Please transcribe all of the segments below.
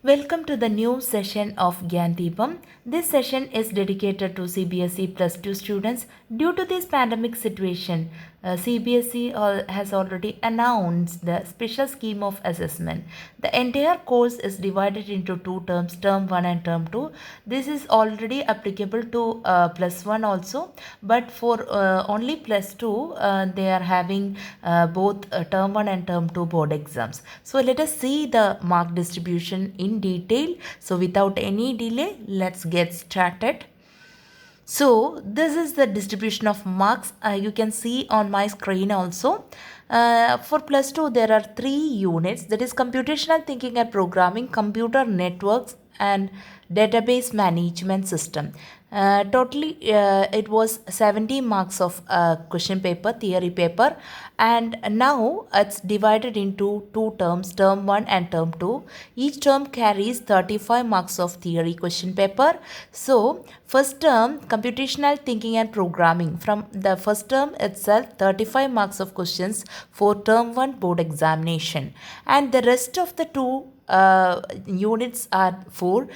Welcome to the new session of Gyan Deepam. This session is dedicated to CBSE Plus 2 students. Due to this pandemic situation, CBSE has already announced the special scheme of assessment. The entire course is divided into two terms, term 1 and term 2. This is already applicable to plus 1 also, but for only plus 2, they are having both term 1 and term 2 board exams. So let us see the mark distribution in detail. So without any delay, let's get started. So this is the distribution of marks. You can see on my screen also. For plus 2, there are 3 units, that is computational thinking and programming, computer networks and database management system. Totally it was 70 marks of question paper, theory paper, and now it's divided into two terms, term 1 and term 2. Each term carries 35 marks of theory question paper. So first term, computational thinking and programming, from the first term itself 35 marks of questions for term 1 board examination, and the rest of the two units are for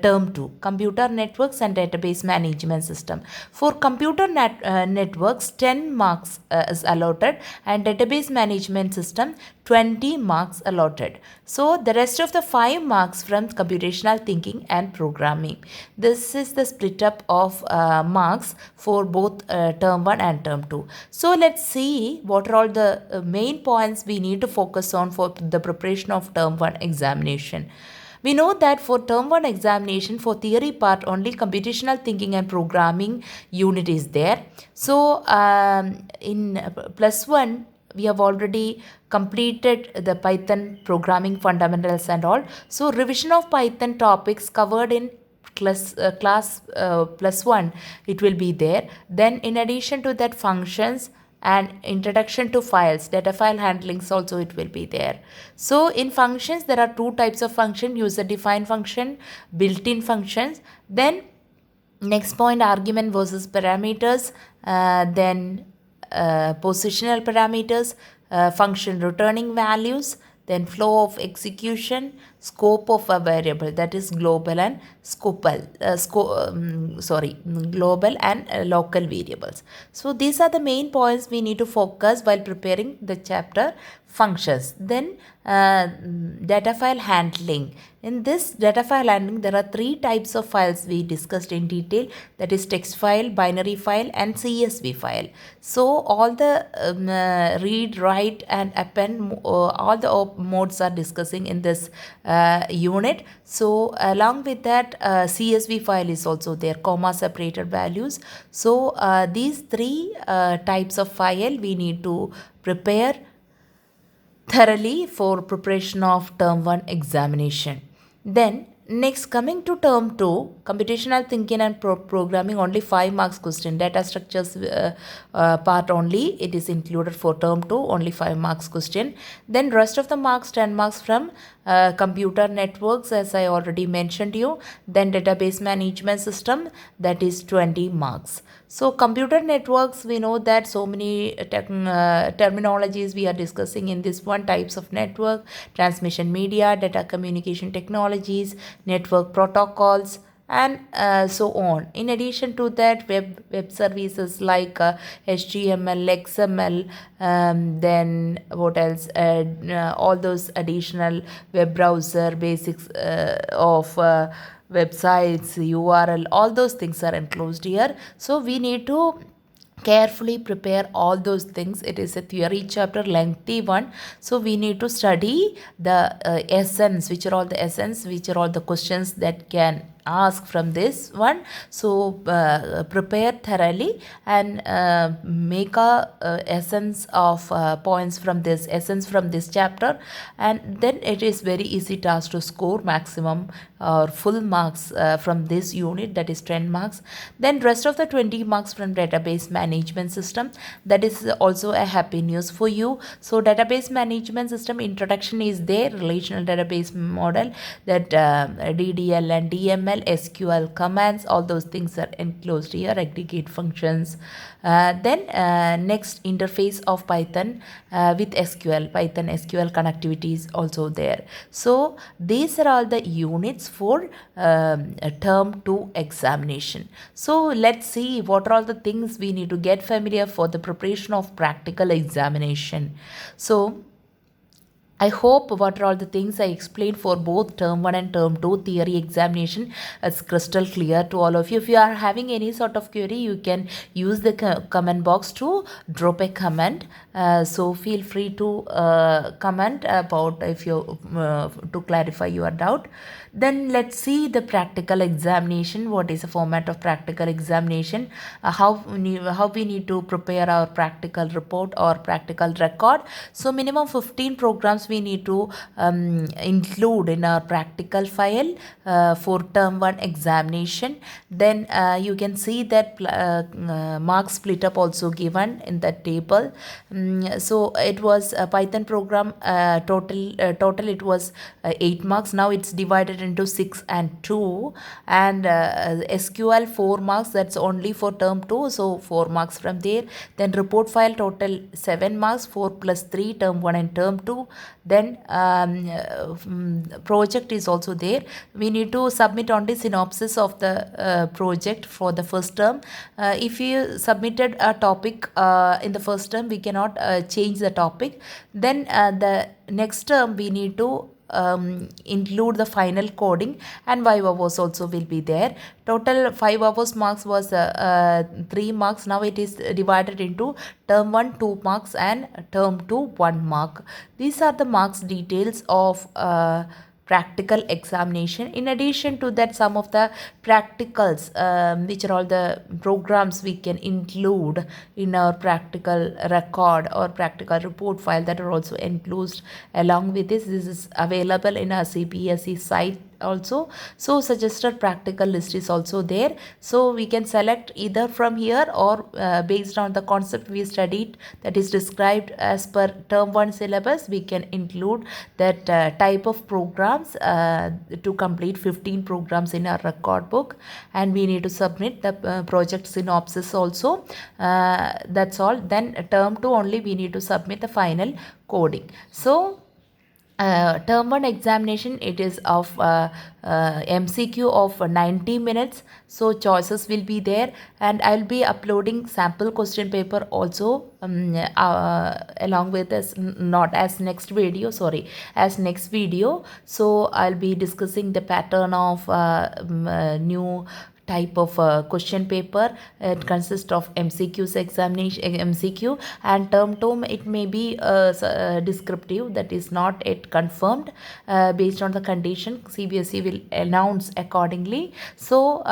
term 2, computer networks and database management system. For computer networks, 10 marks is allotted, and database management system 20 marks allotted. So the rest of the 5 marks from computational thinking and programming. This is the split up of marks for both term 1 and term 2. So let's see what are all the main points we need to focus on for the preparation of term 1 examination. We know that for term 1 examination, for theory part, only computational thinking and programming unit is there. So in plus 1, we have already completed the Python programming fundamentals and all. So revision of Python topics covered in class plus 1, it will be there. Then in addition to that, functions and introduction to files, data file handlings also it will be there. So in functions, there are two types of function: user defined function, built-in functions. Then next point, argument versus parameters, then positional parameters, function returning values, then flow of execution, scope of a variable, that is global and global and local variables. So these are the main points we need to focus while preparing the chapter functions. Then data file handling. In this data file handling, there are 3 types of files we discussed in detail, that is text file, binary file and CSV file. So all the read, write and append, all the modes are discussing in this unit. So along with that, CSV file is also there, comma separated values. So these 3 types of file we need to prepare thoroughly for preparation of term 1 examination. Then next, coming to term 2, computational thinking and programming, only 5 marks question, data structures part only it is included for term 2, only 5 marks question. Then rest of the marks, 10 marks from computer networks, as I already mentioned you. Then database management system, that is 20 marks. So computer networks, we know that so many terminologies we are discussing in this one: types of network, transmission media, data communication technologies, network protocols, and so on. In addition to that, web services like HTML, XML, then what else, all those additional web browser basics of websites, URL, all those things are enclosed here. So we need to carefully prepare all those things. It is a theory chapter, lengthy one, so we need to study the essence, which are all the essence, which are all the questions that can ask from this one. So prepare thoroughly and make a essence of points from this essence from this chapter, and then it is very easy task to score maximum or full marks from this unit, that is 10 marks. Then rest of the 20 marks from database management system, that is also a happy news for you. So database management system introduction is there, relational database model, that DDL and DML XML, SQL commands, all those things are enclosed here, aggregate functions. Then next, interface of Python with SQL, Python SQL connectivity is also there. So these are all the units for term 2 examination. So let's see what are all the things we need to get familiar for the preparation of practical examination. So I hope what are all the things I explained for both term 1 and term 2 theory examination is crystal clear to all of you. If you are having any sort of query, you can use the comment box to drop a comment. So feel free to comment about if you to clarify your doubt. Then let's see the practical examination. What is the format of practical examination? How we need to prepare our practical report or practical record. So minimum 15 programs we need to include in our practical file for term 1 examination. Then you can see that marks split up also given in the table. So it was a Python program, total it was 8 marks. Now it's divided into 6 and 2, and SQL 4 marks, that's only for term 2, so 4 marks from there. Then report file total 7 marks, 4 plus 3, term 1 and term 2. Then project is also there. We need to submit only synopsis of the project for the first term. If you submitted a topic in the first term, we cannot change the topic. Then the next term we need to include the final coding, and 5 hours also will be there. Total 5 hours marks was 3 marks. Now it is divided into term 1 2 marks and term 2 1 mark. These are the marks details of practical examination. In addition to that, some of the practicals, which are all the programs we can include in our practical record or practical report file, that are also enclosed along with this. This is available in our CBSE site also. So suggested practical list is also there. So we can select either from here or based on the concept we studied, that is described as per term 1 syllabus, we can include that type of programs to complete 15 programs in our record book, and we need to submit the project synopsis also. That's all. Then term 2 only we need to submit the final coding. So term 1 examination, it is of MCQ of 90 minutes. So choices will be there, and I'll be uploading sample question paper also along with this, not as next video, sorry, as next video. So I'll be discussing the pattern of new type of question paper. It consists of MCQs examination, MCQ, and term 2 it may be descriptive, that is not yet confirmed. Based on the condition, CBSE will announce accordingly. So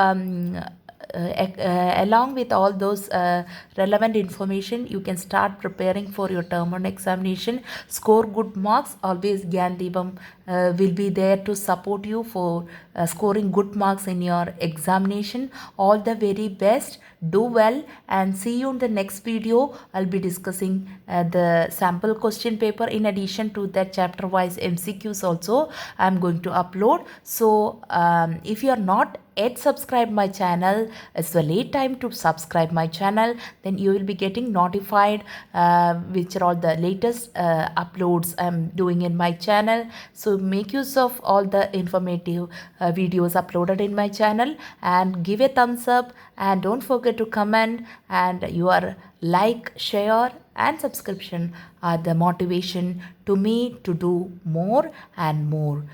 along with all those relevant information, you can start preparing for your term 1 examination. Score good marks. Always Gyan Deepam will be there to support you for scoring good marks in your examination. All the very best. Do well, and see you in the next video. I'll be discussing the sample question paper. In addition to that, chapter wise MCQs also I'm going to upload. So if you are not yet subscribed my channel, it's the late time to subscribe my channel. Then you will be getting notified which are all the latest uploads I'm doing in my channel. So make use of all the informative videos uploaded in my channel, and give a thumbs up, and don't forget to comment. And your like, share and subscription are the motivation to me to do more and more.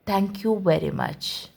Thank you very much.